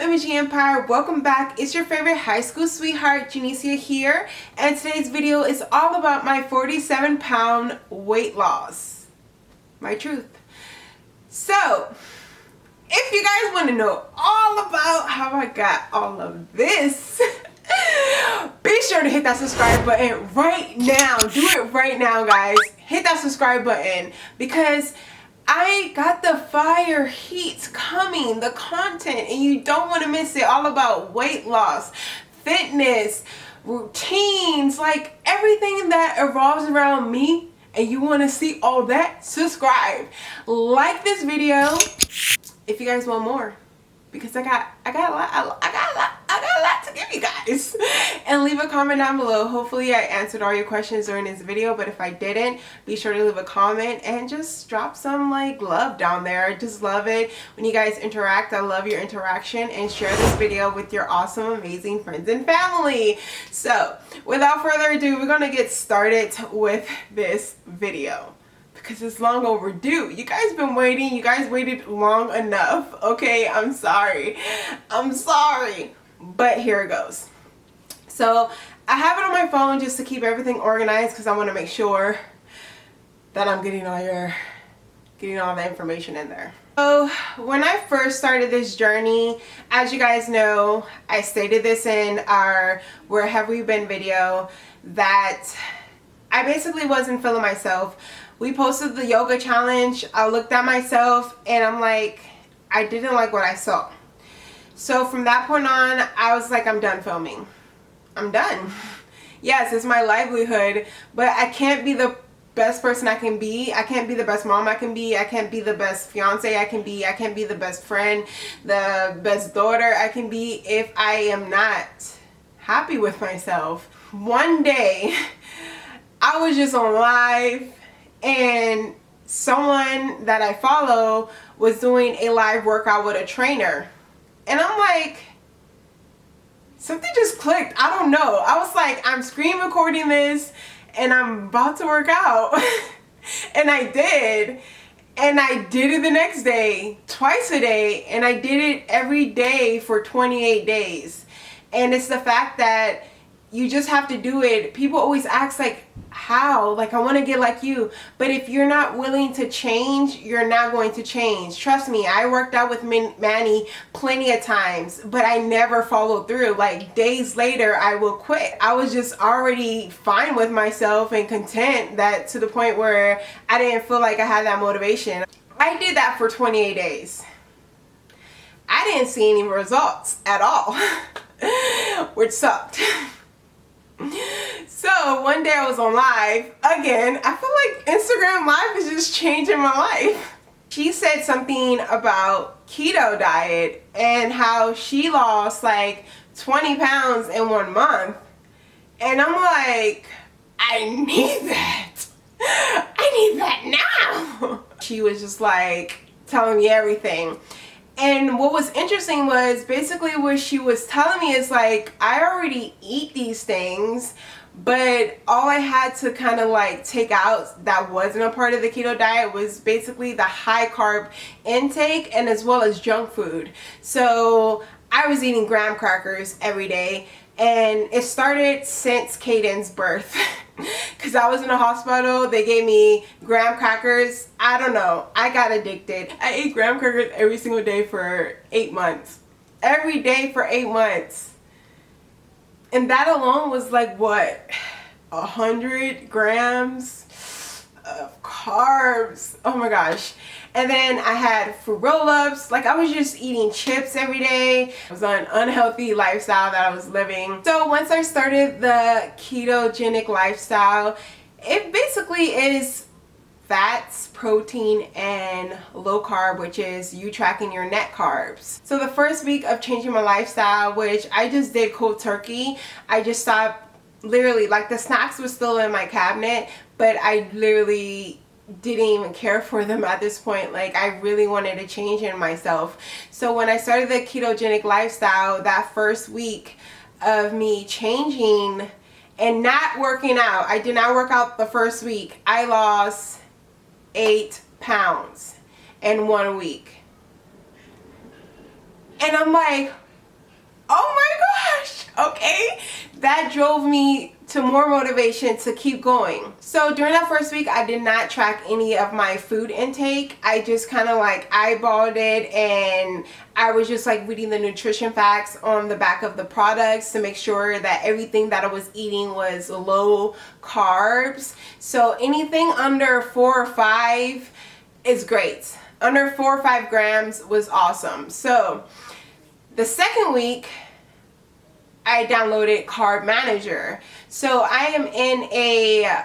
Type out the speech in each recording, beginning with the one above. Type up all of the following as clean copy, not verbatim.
Imaging Empire? Welcome back. It's your favorite high school sweetheart, Genecia here, and today's video is all about my 47-pound weight loss. My truth. So, if you guys want to know all about how I got all of this, be sure to hit that subscribe button right now. Do it right now, guys. Hit that subscribe button because I got the fire heat coming, the content, and you don't want to miss it. All about weight loss, fitness, routines, like everything that revolves around me, and you want to see all that, subscribe. Like this video if you guys want more, because I got a lot to give you guys. And leave a comment down below. Hopefully I answered all your questions during this video, but if I didn't, be sure to leave a comment and just drop some like love down there. I just love it when you guys interact. I love your interaction, and share this video with your awesome, amazing friends and family. So without further ado, we're gonna get started with this video because it's long overdue. You guys been waiting. You guys waited long enough. Okay, I'm sorry, but here it goes. So I have it on my phone just to keep everything organized because I want to make sure that I'm getting all the information in there. So when I first started this journey, as you guys know, I stated this in our Where Have We Been video, that I basically wasn't feeling myself. We posted the yoga challenge. I looked at myself and I'm like, I didn't like what I saw. So from that point on, I was like, I'm done filming. I'm done. Yes, it's my livelihood, but I can't be the best person I can be. I can't be the best mom I can be. I can't be the best fiance I can be. I can't be the best friend, the best daughter I can be if I am not happy with myself. One day, I was just on live and someone that I follow was doing a live workout with a trainer. And I'm like, something just clicked. I don't know. I was like, I'm screen recording this and I'm about to work out. And I did. And I did it the next day, twice a day. And I did it every day for 28 days. And it's the fact that you just have to do it. People always ask like, how? Like, I want to get like you. But if you're not willing to change, you're not going to change. Trust me, I worked out with Manny plenty of times, but I never followed through. Like, days later, I will quit. I was just already fine with myself and content, that to the point where I didn't feel like I had that motivation. I did that for 28 days. I didn't see any results at all, which sucked. So one day I was on live again. I feel like Instagram Live is just changing my life. She said something about keto diet and how she lost like 20 pounds in 1 month. And I'm like, I need that. I need that now. She was just like telling me everything. And what was interesting was basically what she was telling me is like, I already eat these things, but all I had to kind of like take out that wasn't a part of the keto diet was basically the high carb intake and as well as junk food. So I was eating graham crackers every day, and it started since Caden's birth. Because I was in a hospital, they gave me graham crackers. I don't know, I got addicted. I ate graham crackers every single day for 8 months. Every day for 8 months. And that alone was like, what, 100 grams of carbs. Oh my gosh. And then I had fruit roll-ups. Like, I was just eating chips every day. It was an unhealthy lifestyle that I was living. So once I started the ketogenic lifestyle, it basically is fats, protein, and low carb, which is you tracking your net carbs. So the first week of changing my lifestyle, which I just did cold turkey, I just stopped. Literally, like, the snacks were still in my cabinet, but I literally didn't even care for them at this point. Like, I really wanted to change in myself. So when I started the ketogenic lifestyle, that first week of me changing and not working out, I did not work out the first week. I lost 8 pounds in 1 week. And I'm like, okay? That drove me to more motivation to keep going. So during that first week, I did not track any of my food intake. I just kind of like eyeballed it, and I was just like reading the nutrition facts on the back of the products to make sure that everything that I was eating was low carbs. So anything under 4 or 5 is great. Under 4 or 5 grams was awesome. So the second week, I downloaded Carb Manager. So I am in a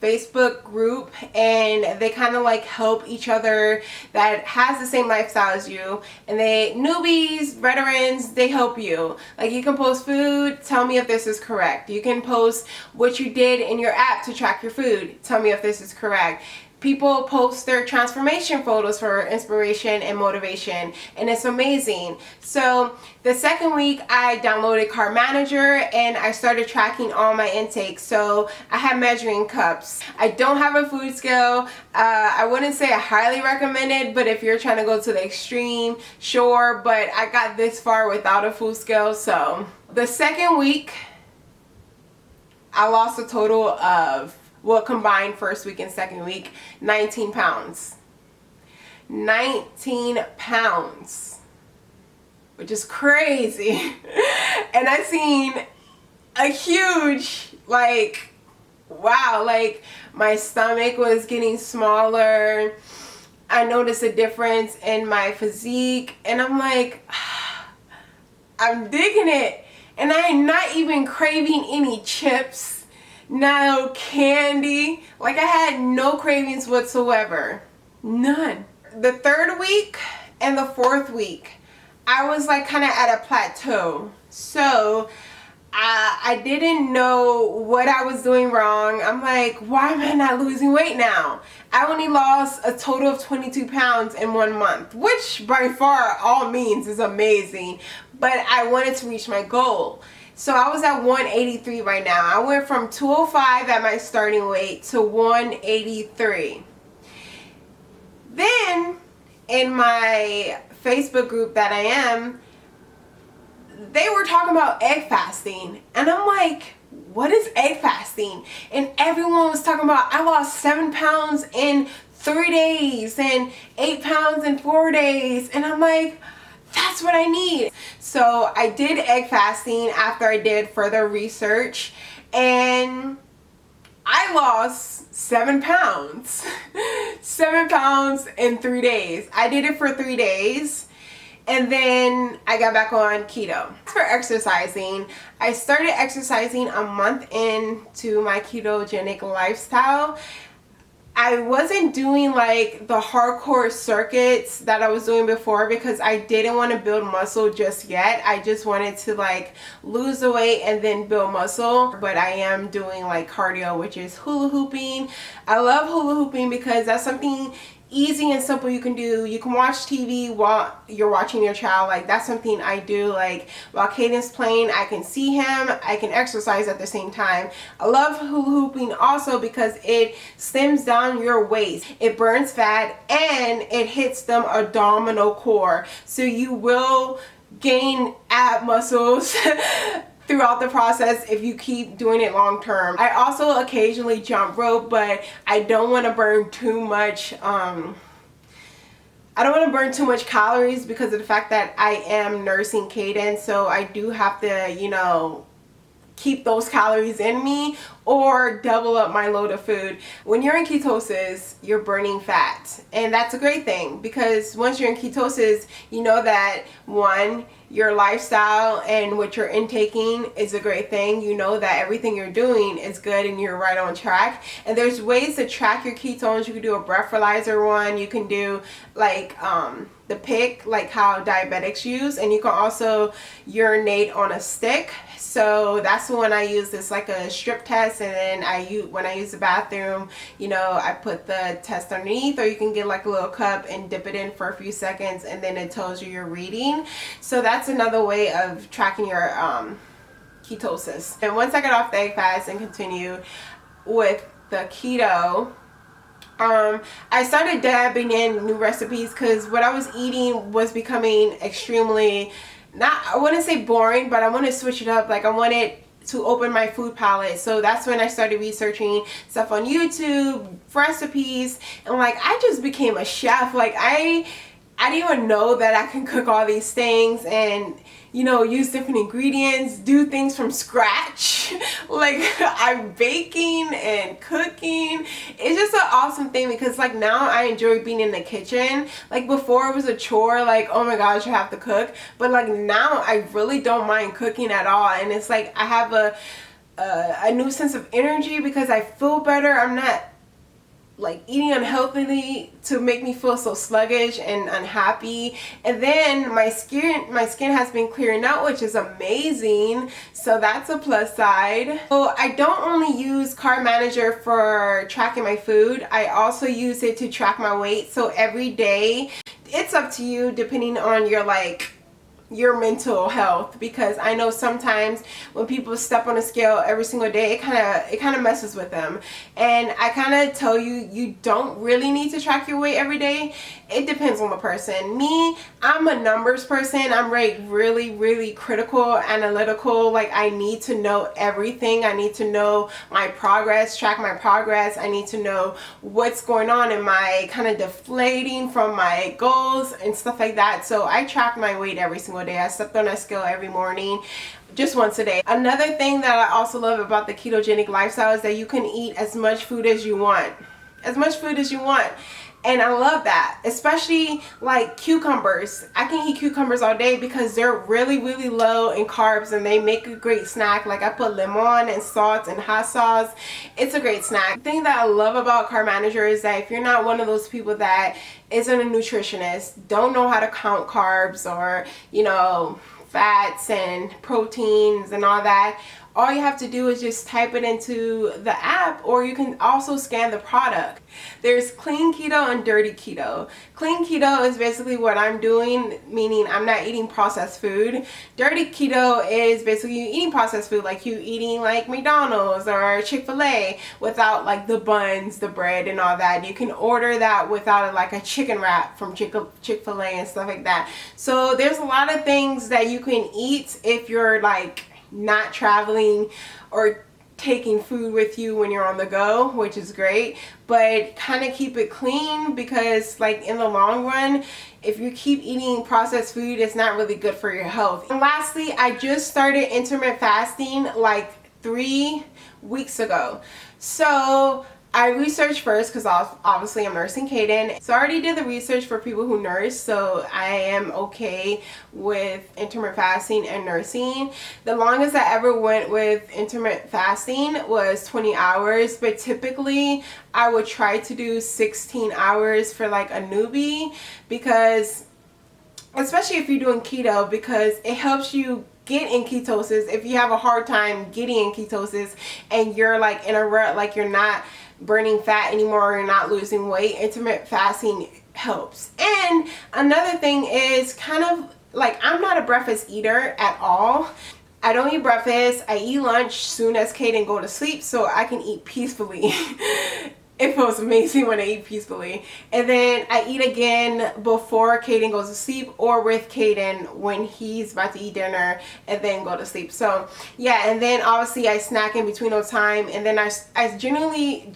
Facebook group, and they kind of like help each other that has the same lifestyle as you, and they newbies, veterans, they help you. Like, you can post food, tell me if this is correct. You can post what you did in your app to track your food, tell me if this is correct. People post their transformation photos for inspiration and motivation, and it's amazing. So the second week, I downloaded Carb Manager, and I started tracking all my intakes. So I have measuring cups. I don't have a food scale. I wouldn't say I highly recommend it, but if you're trying to go to the extreme, sure. But I got this far without a food scale. So the second week, I lost a total of, well, combined first week and second week, 19 pounds. 19 pounds, which is crazy. And I seen a huge, like, wow, like my stomach was getting smaller. I noticed a difference in my physique, and I'm like, I'm digging it. And I am not even craving any chips. No candy. Like, I had no cravings whatsoever. None. The third week and the fourth week, I was like kind of at a plateau. So I didn't know what I was doing wrong. I'm like, why am I not losing weight now? I only lost a total of 22 pounds in 1 month, which by far all means is amazing. But I wanted to reach my goal. So I was at 183 right now. I went from 205 at my starting weight to 183. Then in my Facebook group that I am, they were talking about egg fasting. And I'm like, what is egg fasting? And everyone was talking about, I lost 7 pounds in 3 days and 8 pounds in 4 days. And I'm like, that's what I need. So I did egg fasting after I did further research, and I lost 7 pounds. 7 pounds in 3 days. I did it for 3 days, and then I got back on keto. For exercising, I started exercising a month into my ketogenic lifestyle. I wasn't doing like the hardcore circuits that I was doing before because I didn't want to build muscle just yet. I just wanted to like lose the weight and then build muscle. But I am doing like cardio, which is hula hooping. I love hula hooping because that's something easy and simple you can do. You can watch TV while you're watching your child. Like, that's something I do. Like, while Caden's playing, I can see him, I can exercise at the same time. I love hula hooping also because it slims down your waist, it burns fat, and it hits them abdominal core, so you will gain ab muscles throughout the process if you keep doing it long term. I also occasionally jump rope, but I don't want to burn too much I don't want to burn too much calories because of the fact that I am nursing Caden, so I do have to, you know, keep those calories in me or double up my load of food. When you're in ketosis, you're burning fat, and that's a great thing because once you're in ketosis, you know that one, your lifestyle and what you're intaking is a great thing. You know that everything you're doing is good and you're right on track. And there's ways to track your ketones. You can do a breathalyzer one. You can do like the pick, like how diabetics use, and you can also urinate on a stick. So that's the one I use. It's like a strip test, and then when I use the bathroom, you know, I put the test underneath, or you can get like a little cup and dip it in for a few seconds, and then it tells you your reading. So that's another way of tracking your ketosis. And once I got off the egg fast and continue with the keto, I started dabbing in new recipes because what I was eating was becoming extremely not, I wouldn't say boring, but I want to switch it up. Like I wanted to open my food palette. So that's when I started researching stuff on YouTube, recipes, and like I just became a chef. Like I didn't even know that I can cook all these things and, you know, use different ingredients, do things from scratch. Like I'm baking and cooking. It's just an awesome thing because like now I enjoy being in the kitchen. Like before it was a chore, like oh my gosh, you have to cook. But like now I really don't mind cooking at all. And it's like I have a new sense of energy because I feel better. I'm not like eating unhealthily to make me feel so sluggish and unhappy. And then my skin has been clearing out, which is amazing. So that's a plus side. So I don't only use Carb Manager for tracking my food. I also use it to track my weight. So every day, it's up to you depending on your mental health, because I know sometimes when people step on a scale every single day, it kind of messes with them. And I kind of tell you, you don't really need to track your weight every day. It depends on the person. Me, I'm a numbers person. I'm really critical, analytical. Like I need to know everything. I need to know my progress, track my progress. I need to know what's going on. Am I kind of deflating from my goals and stuff like that? So I track my weight every single day. I stepped on a scale every morning, just once a day. Another thing that I also love about the ketogenic lifestyle is that you can eat as much food as you want. As much food as you want. And I love that, especially like cucumbers. I can eat cucumbers all day because they're really low in carbs and they make a great snack. Like I put lemon and salt and hot sauce. It's a great snack. The thing that I love about Carb Manager is that if you're not one of those people that isn't a nutritionist, don't know how to count carbs or, you know, fats and proteins and all that, all you have to do is just type it into the app, or you can also scan the product. There's clean keto and dirty keto. Clean keto is basically what I'm doing, meaning I'm not eating processed food. Dirty keto is basically you eating processed food, like you eating like McDonald's or Chick-fil-A without like the buns, the bread and all that. You can order that without like a chicken wrap from Chick-fil-A and stuff like that. So there's a lot of things that you can eat if you're like not traveling or taking food with you when you're on the go, which is great, but kind of keep it clean, because like in the long run, if you keep eating processed food, it's not really good for your health. And lastly, I just started intermittent fasting like 3 weeks ago. So I researched first because obviously I'm nursing Kaden. So I already did the research for people who nurse, so I am okay with intermittent fasting and nursing. The longest I ever went with intermittent fasting was 20 hours, but typically I would try to do 16 hours for like a newbie, because especially if you're doing keto, because it helps you get in ketosis. If you have a hard time getting in ketosis and you're like in a rut, like you're not burning fat anymore, you're not losing weight, intermittent fasting helps. And another thing is kind of like, I'm not a breakfast eater at all. I don't eat breakfast. I eat lunch soon as Kaden go to sleep so I can eat peacefully. It feels amazing when I eat peacefully. And then I eat again before Kaden goes to sleep, or with Kaden when he's about to eat dinner and then go to sleep. So yeah, and then obviously I snack in between those time, and then I generally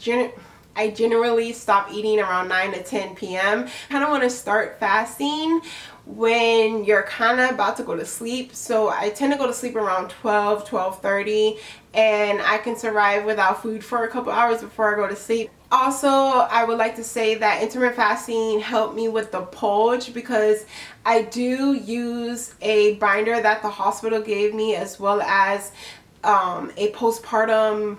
stop eating around 9 to 10 p.m. I kind of want to start fasting when you're kind of about to go to sleep. So I tend to go to sleep around 12:30, and I can survive without food for a couple hours before I go to sleep. Also, I would like to say that intermittent fasting helped me with the pulge, because I do use a binder that the hospital gave me, as well as a postpartum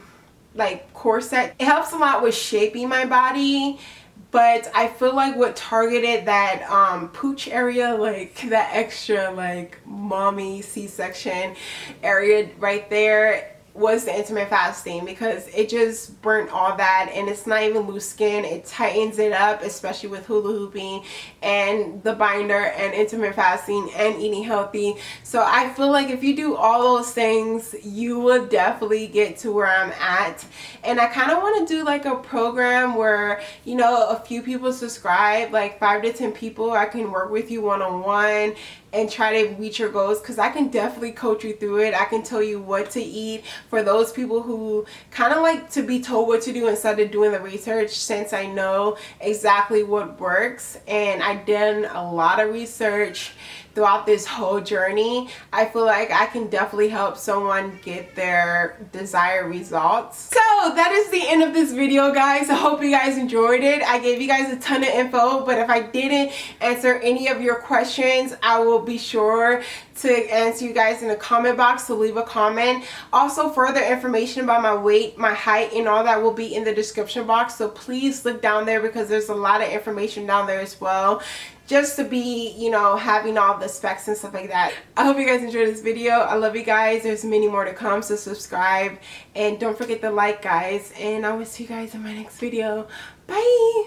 like corset. It helps a lot with shaping my body, but I feel like what targeted that pooch area, like that extra like mommy C-section area right there, was the intermittent fasting, because it just burnt all that, and it's not even loose skin, it tightens it up, especially with hula hooping and the binder and intermittent fasting and eating healthy. So I feel like if you do all those things, you will definitely get to where I'm at. And I kind of want to do like a program where, you know, a few people subscribe, like 5 to 10 people. I can work with you one-on-one and try to reach your goals, because I can definitely coach you through it. I can tell you what to eat for those people who kind of like to be told what to do instead of doing the research, since I know exactly what works and I've done a lot of research throughout this whole journey. I feel like I can definitely help someone get their desired results. So that is the end of this video, guys. I hope you guys enjoyed it. I gave you guys a ton of info, but if I didn't answer any of your questions, I will be sure to answer you guys in the comment box, so leave a comment. Also, further information about my weight, my height, and all that will be in the description box, so please look down there because there's a lot of information down there as well, just to be, you know, having all the specs and stuff like that. I hope you guys enjoyed this video. I love you guys. There's many more to come, so subscribe and don't forget to like, guys, and I will see you guys in my next video. Bye.